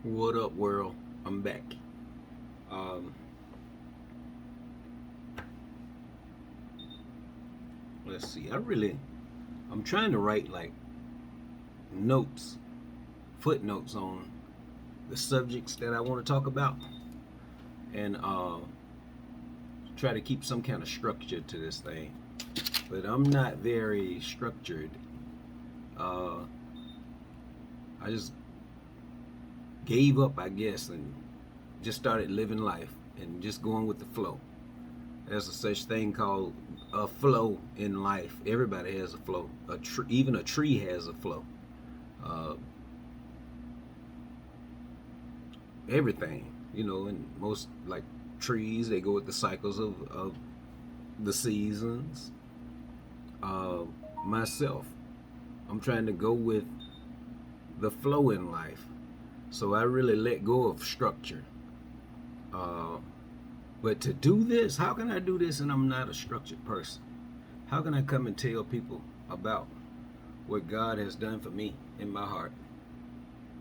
What up, world? I'm back. Um, let's see. I'm trying to write like notes, footnotes on the subjects that I want to talk about, and try to keep some kind of structure to this thing. But I'm not very structured. Uh, I just gave up, I guess, and just started living life and just going with the flow. There's a such thing called a flow in life. Everybody has a flow. Even a tree has a flow. Uh, Everything, and most like trees, they go with the cycles of the seasons. Uh, Myself, I'm trying to go with the flow in life. So I really let go of structure. Uh, but to do this, how can I do this and I'm not a structured person? How can I come and tell people about what God has done for me in my heart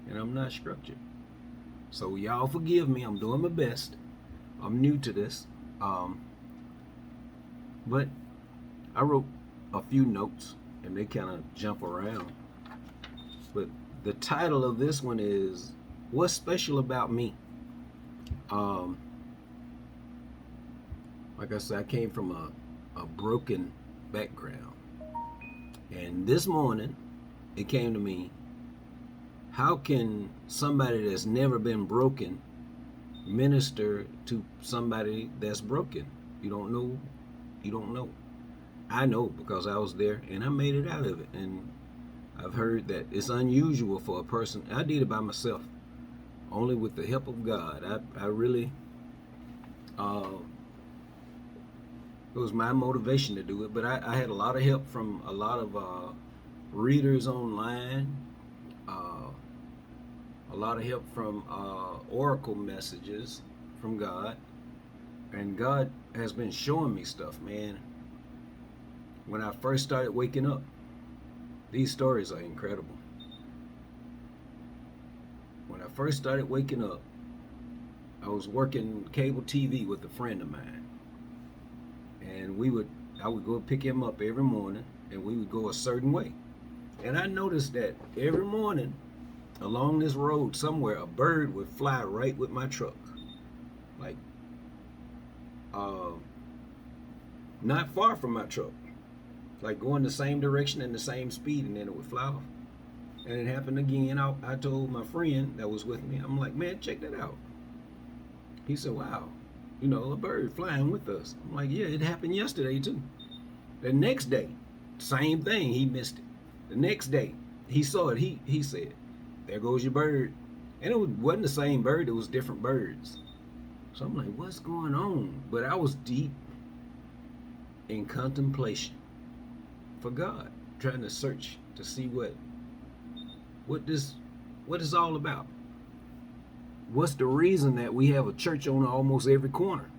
and I'm not structured? So y'all forgive me. I'm doing my best. I'm new to this. Um, but I wrote a few notes and they kind of jump around. But the title of this one is What's Special About Me? Um, like I said, I came from a broken background. And this morning, it came to me, how can somebody that's never been broken minister to somebody that's broken? You don't know. You don't know. I know because I was there and I made it out of it. And I've heard that it's unusual for a person. I did it by myself, only with the help of God. I really, uh, it was my motivation to do it. But I had a lot of help from a lot of readers online, uh, a lot of help from oracle messages from God. And God has been showing me stuff, man. When I first started waking up, these stories are incredible. When I first started waking up, I was working cable TV with a friend of mine, and I would go pick him up every morning, and we would go a certain way. And I noticed that every morning along this road somewhere, a bird would fly right with my truck, like uh, not far from my truck, like going the same direction and the same speed, and then it would fly off. And it happened again. I told my friend that was with me, I'm like, man, check that out. He said, wow, a bird flying with us. I'm like, yeah, it happened yesterday too. The next day, same thing. He missed it. The next day, he saw it. He said, there goes your bird. And it wasn't the same bird. It was different birds. So I'm like, what's going on? But I was deep in contemplation for God, trying to search to see what this what is all about. What's the reason that we have a church on almost every corner?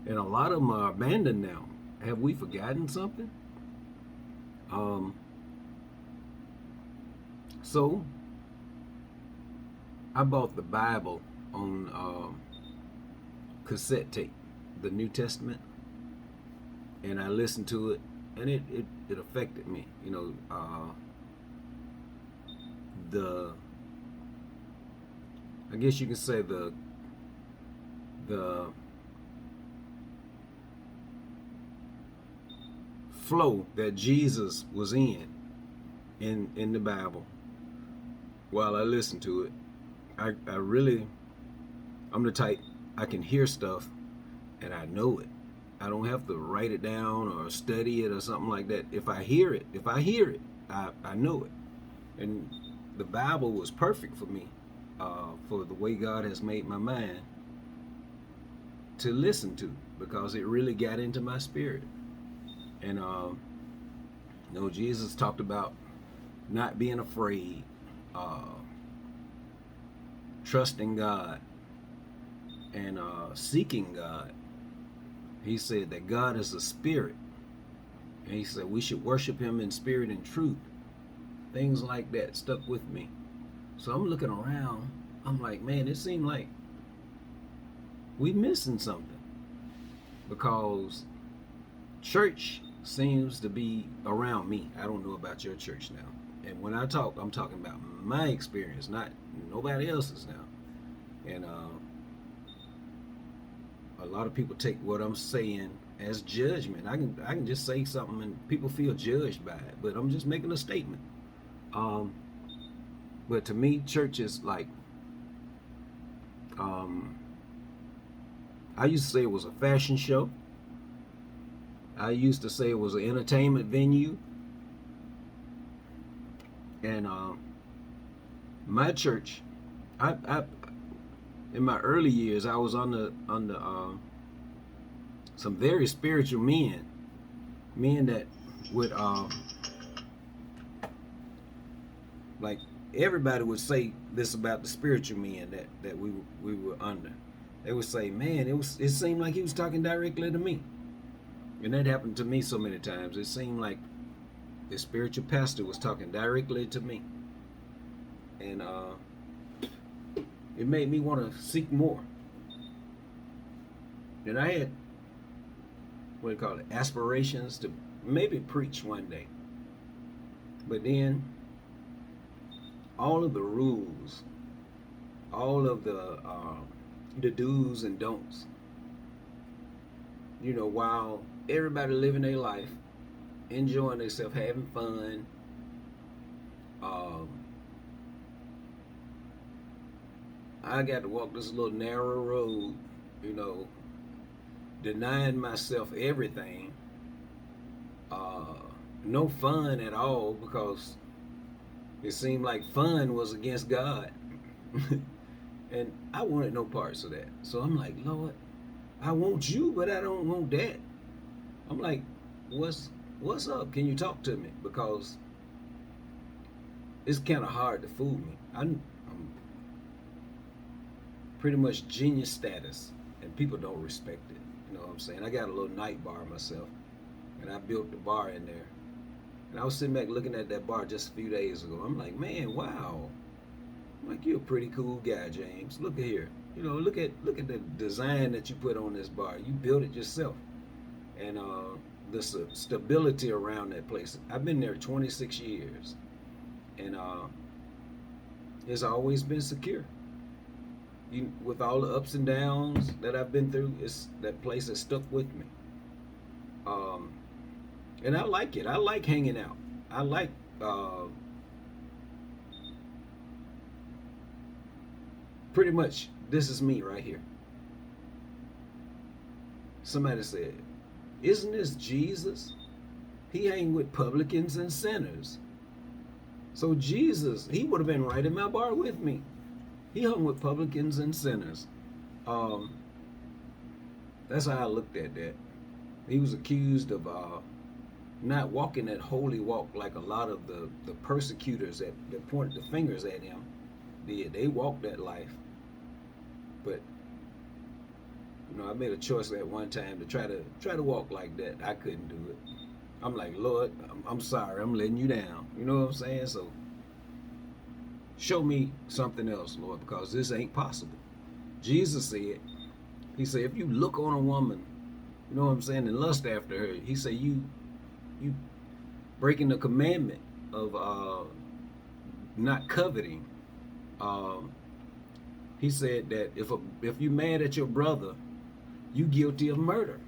And a lot of them are abandoned now. Have we forgotten something? Um, so I bought the Bible on cassette tape, the New Testament, and I listened to it, and it affected me. The I guess you can say the flow that Jesus was in the Bible. While I listened to it, I really, I'm the type, I can hear stuff and I know it. I don't have to write it down or study it or something like that. If I hear it, I know it. And the Bible was perfect for me, for the way God has made my mind to listen to, because it really got into my spirit. And Jesus talked about not being afraid, uh, trusting God, and seeking God. He said that God is a spirit, and he said we should worship him in spirit and truth. Things like that stuck with me. So I'm looking around I'm like, man, it seemed like we missing something because church seems to be around me. I don't know about your church now. And when I talk, I'm talking about my experience, not nobody else's now. And a lot of people take what I'm saying as judgment. I can just say something and people feel judged by it, but I'm just making a statement. Um, but to me, church is like um, I used to say it was a fashion show. I used to say it was an entertainment venue. And my church, I in my early years, I was under some very spiritual men that would like everybody would say this about the spiritual men that we were under. They would say, "Man, it seemed like he was talking directly to me," and that happened to me so many times. It seemed like the spiritual pastor was talking directly to me, and it made me want to seek more. And I had what do you call it, aspirations to maybe preach one day, but then all of the rules, all of the do's and don'ts. You know, while everybody living their life, enjoying themselves, having fun, um, I got to walk this little narrow road, you know, denying myself everything. Uh, no fun at all because it seemed like fun was against God. And I wanted no parts of that. So I'm like, Lord, I want you, but I don't want that. I'm like, what's up? Can you talk to me? Because it's kind of hard to fool me. I'm pretty much genius status, and people don't respect it. You know what I'm saying? I got a little night bar myself, and I built the bar in there. And I was sitting back looking at that bar just a few days ago. I'm like, man, wow. I'm like, you're a pretty cool guy, James. Look at here. You know, look at the design that you put on this bar. You built it yourself, and the stability around that place. I've been there 26 years, and it's always been secure. With all the ups and downs that I've been through, it's that place has stuck with me. Um, and I like it. I like hanging out. I like pretty much this is me right here. Somebody said, "Isn't this Jesus? He hang with publicans and sinners." So Jesus, he would have been right in my bar with me. He hung with publicans and sinners. Um, that's how I looked at that. He was accused of not walking that holy walk like a lot of the persecutors that pointed the fingers at him did. They walked that life. But you know, I made a choice at one time to try to walk like that. I couldn't do it. I'm like, Lord, I'm sorry, I'm letting you down. You know what I'm saying? So show me something else, Lord, because this ain't possible. Jesus said, he said, if you look on a woman, you know what I'm saying, and lust after her, he said, you breaking the commandment of not coveting. Um, he said that if you mad at your brother, you guilty of murder.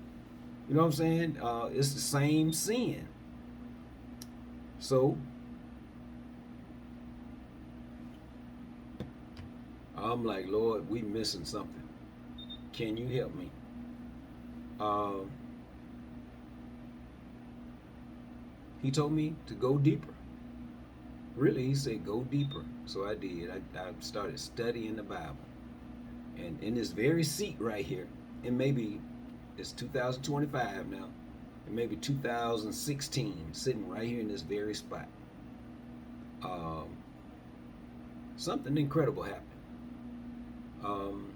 You know what I'm saying? It's the same sin. So I'm like, Lord, we missing something. Can you help me? Um, he told me to go deeper. Really, he said go deeper. So I did. I started studying the Bible. And in this very seat right here, and maybe it's 2025 now, and maybe 2016, sitting right here in this very spot, um, something incredible happened. Um,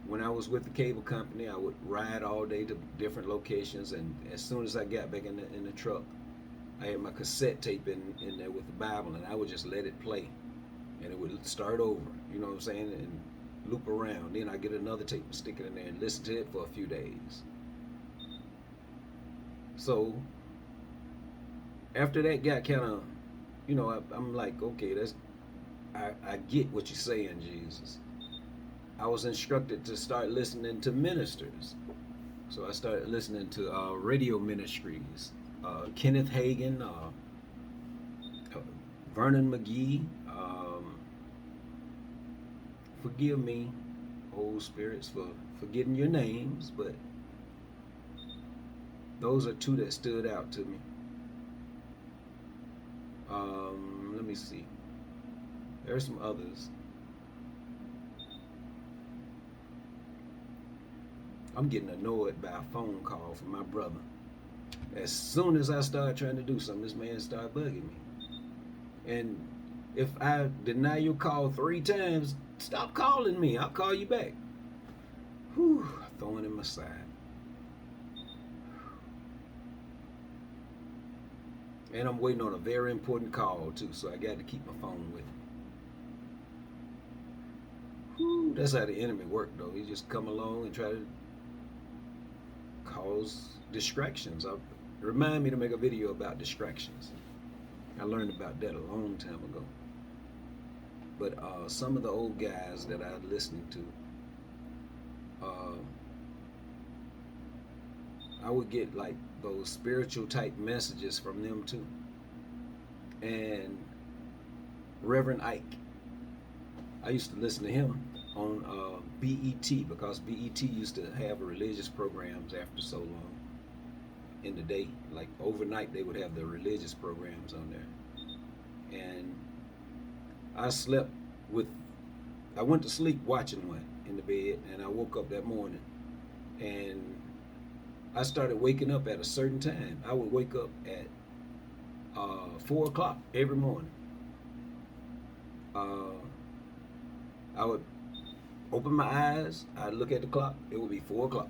when I was with the cable company, I would ride all day to different locations, and as soon as I got back in the truck, I had my cassette tape in there with the Bible, and I would just let it play. and it would start over. You know what I'm saying? And loop around. Then I get another tape and stick it in there and listen to it for a few days. So after that got kind of, I'm like, okay, I get what you're saying, Jesus. I was instructed to start listening to ministers. So I started listening to radio ministries, Kenneth Hagin, Vernon McGee. Forgive me, old spirits, for forgetting your names, but those are two that stood out to me. Let me see. There are some others. I'm getting annoyed by a phone call from my brother. As soon as I start trying to do something, this man started bugging me. And if I deny your call 3 times, stop calling me. I'll call you back. Whew, throwing in my side. And I'm waiting on a very important call too, so I got to keep my phone with me. Whew, that's how the enemy worked though. He just come along and try to cause distractions. Remind me to make a video about distractions. I learned about that a long time ago. But some of the old guys that I listened to, I would get like those spiritual type messages from them too. And Reverend Ike, I used to listen to him on BET, because BET used to have religious programs after so long in the day. Like overnight they would have the religious programs on there. And I went to sleep watching one in the bed, and I woke up that morning and I started waking up at a certain time. I would wake up at 4 o'clock every morning. I would open my eyes, I'd look at the clock, it would be 4 o'clock.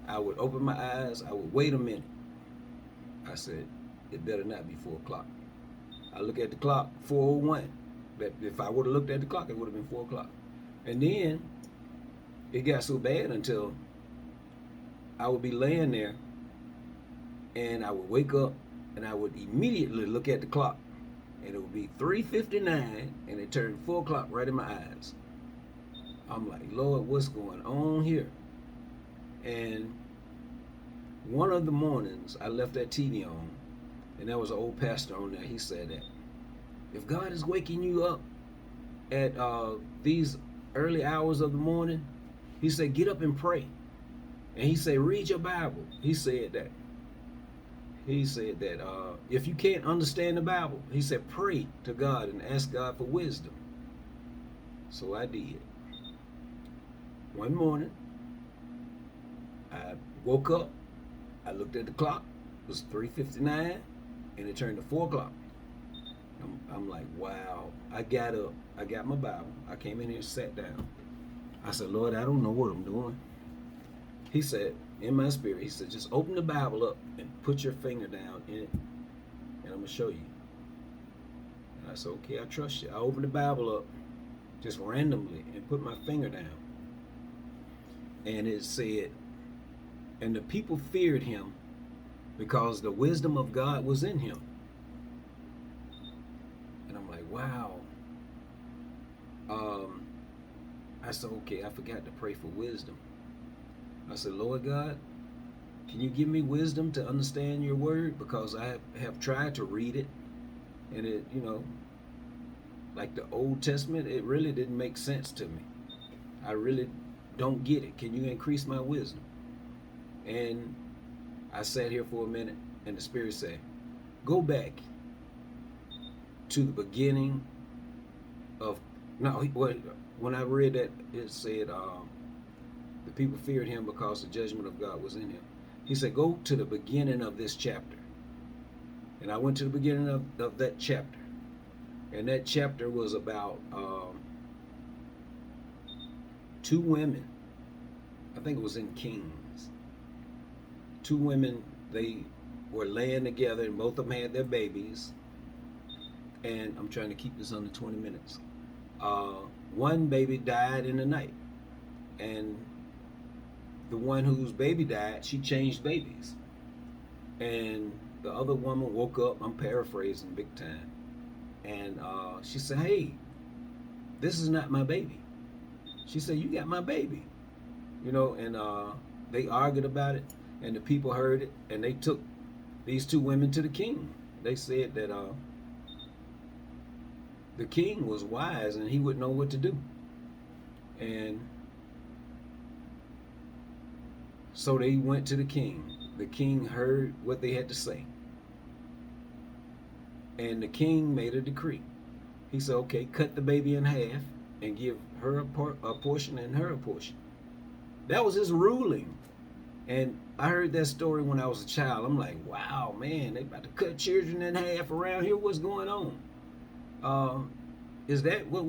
I would open my eyes, I would wait a minute. I said, it better not be 4 o'clock. I look at the clock, 4:01. But if I would have looked at the clock, it would have been 4 o'clock. And then it got so bad until I would be laying there and I would wake up and I would immediately look at the clock, and it would be 3:59 and it turned 4 o'clock right in my eyes. I'm like, Lord, what's going on here? And one of the mornings I left that TV on, and there was an old pastor on there. He said that if God is waking you up at these early hours of the morning, he said, get up and pray. And he said, read your Bible. He said that. He said that if you can't understand the Bible, he said, pray to God and ask God for wisdom. So I did. One morning, I woke up, I looked at the clock, it was 3:59, and it turned to 4 o'clock. I'm like, wow. I got up, I got my Bible, I came in here and sat down. I said, Lord, I don't know what I'm doing. He said, in my spirit, he said, just open the Bible up and put your finger down in it, and I'm going to show you. And I said, okay, I trust you. I opened the Bible up just randomly and put my finger down. And it said, and the people feared him because the wisdom of God was in him. And I'm like, wow. I said, okay, I forgot to pray for wisdom. I said, Lord God, can you give me wisdom to understand your word? Because I have tried to read it, and it, like the Old Testament, it really didn't make sense to me. I really don't get it. Can you increase my wisdom? And I sat here for a minute, and the Spirit said, go back to the beginning of, when I read that, it said, the people feared him because the judgment of God was in him. He said, go to the beginning of this chapter. And I went to the beginning of that chapter. And that chapter was about 2 women. I think it was in Kings. 2 women, they were laying together, and both of them had their babies. And I'm trying to keep this under 20 minutes. Uh, One baby died in the night, and the one whose baby died, she changed babies. And the other woman woke up, I'm paraphrasing big time, and she said, "Hey, this is not my baby." She said, "You got my baby." And they argued about it, and the people heard it, and they took these two women to the king. They said that the king was wise and he would know what to do. And so they went to the king. The king heard what they had to say. And the king made a decree. He said, okay, cut the baby in half and give her a portion and her a portion. That was his ruling. And I heard that story when I was a child. I'm like, wow, man, they about to cut children in half around here. What's going on? Is that what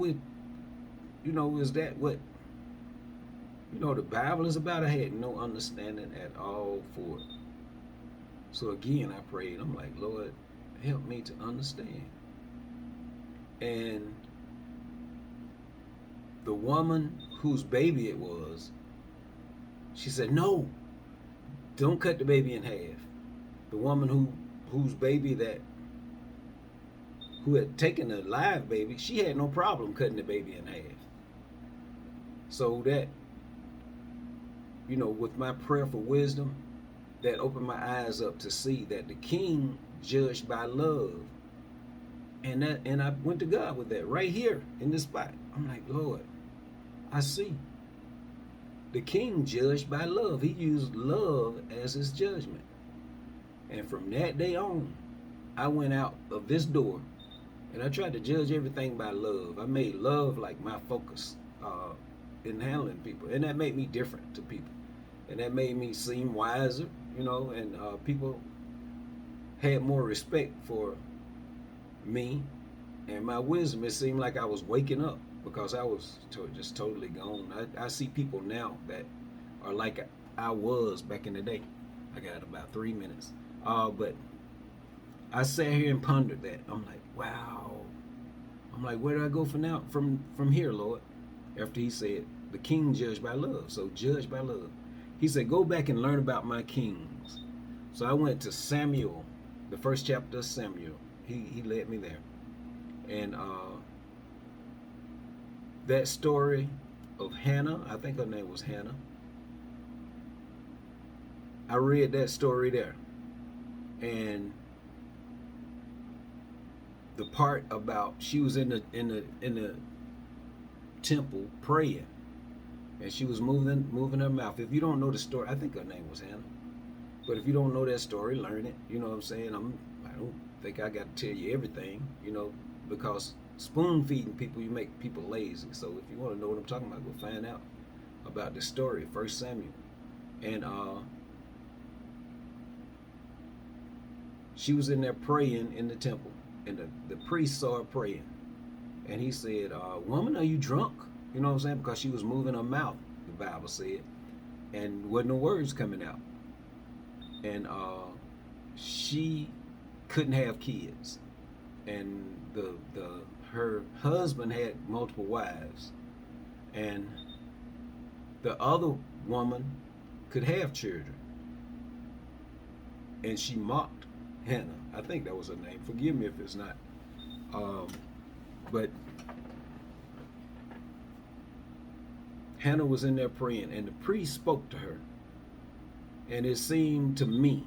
is that what, the Bible is about? I had no understanding at all for it. So again, I prayed. I'm like, Lord, help me to understand. And the woman whose baby it was, she said, no, don't cut the baby in half. The woman whose baby who had taken a live baby, she had no problem cutting the baby in half. So that, with my prayer for wisdom, that opened my eyes up to see that the king judged by love. And I went to God with that right here in this spot. I'm like, Lord, I see. The king judged by love. He used love as his judgment. And from that day on, I went out of this door and I tried to judge everything by love. I made love like my focus in handling people. And that made me different to people. And that made me seem wiser, and people had more respect for me and my wisdom. It seemed like I was waking up because I was just totally gone. I see people now that are like I was back in the day. I got about 3 minutes. But I sat here and pondered that. I'm like, wow. I'm like, where do I go from here, Lord? After he said, the king judged by love. So judge by love. He said, go back and learn about my kings. So I went to Samuel, the first chapter of Samuel. He led me there. And that story of Hannah, I think her name was Hannah. I read that story there. And the part about she was in the temple praying, and she was moving her mouth. If you don't know the story, I think her name was Hannah. But if you don't know that story, learn it. You know what I'm saying? I don't think I got to tell you everything, because spoon feeding people, you make people lazy. So if you want to know what I'm talking about, go find out about the story, 1 Samuel. And she was in there praying in the temple, and the priest saw her praying, and he said, woman, are you drunk? You know what I'm saying? Because she was moving her mouth, the Bible said, and wasn't no words coming out. And she couldn't have kids, and her husband had multiple wives, and the other woman could have children, and she mocked Hannah. I think that was her name. Forgive me if it's not. But Hannah was in there praying, and the priest spoke to her. And it seemed to me,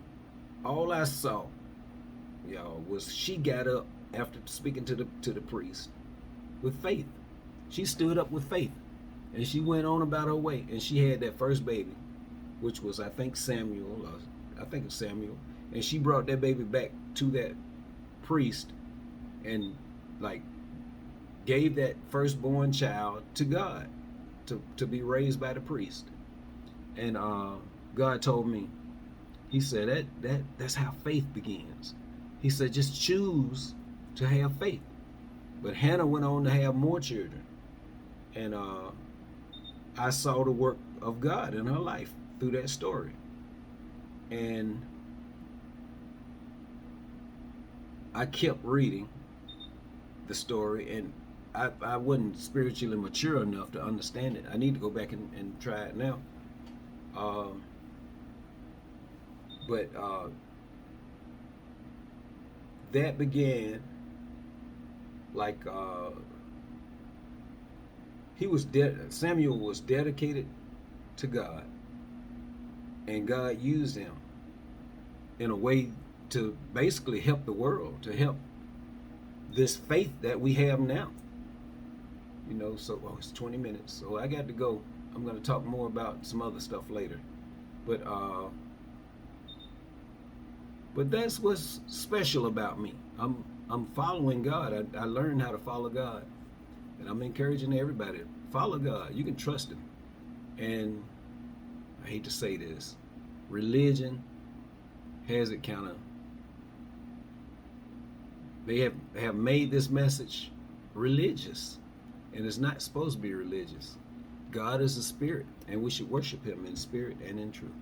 all I saw, was she got up after speaking to the priest with faith. She stood up with faith, and she went on about her way, and she had that first baby, which was, I think, Samuel. I think it's Samuel. And she brought that baby back to that priest and gave that firstborn child to God to be raised by the priest. And God told me, he said that's how faith begins. He said, just choose to have faith. But Hannah went on to have more children. And I saw the work of God in her life through that story. And I kept reading the story, and I wasn't spiritually mature enough to understand it. I need to go back and try it now. Um, but that began like Samuel was dedicated to God, and God used him in a way to basically help the world, to help this faith that we have now. You know, so it's 20 minutes, so I got to go. I'm going to talk more about some other stuff later, but that's what's special about me. I'm following God. I learned how to follow God, and I'm encouraging everybody to follow God. You can trust Him. And I hate to say this, religion has it kind of. They have made this message religious, and it's not supposed to be religious. God is a spirit, and we should worship Him in spirit and in truth.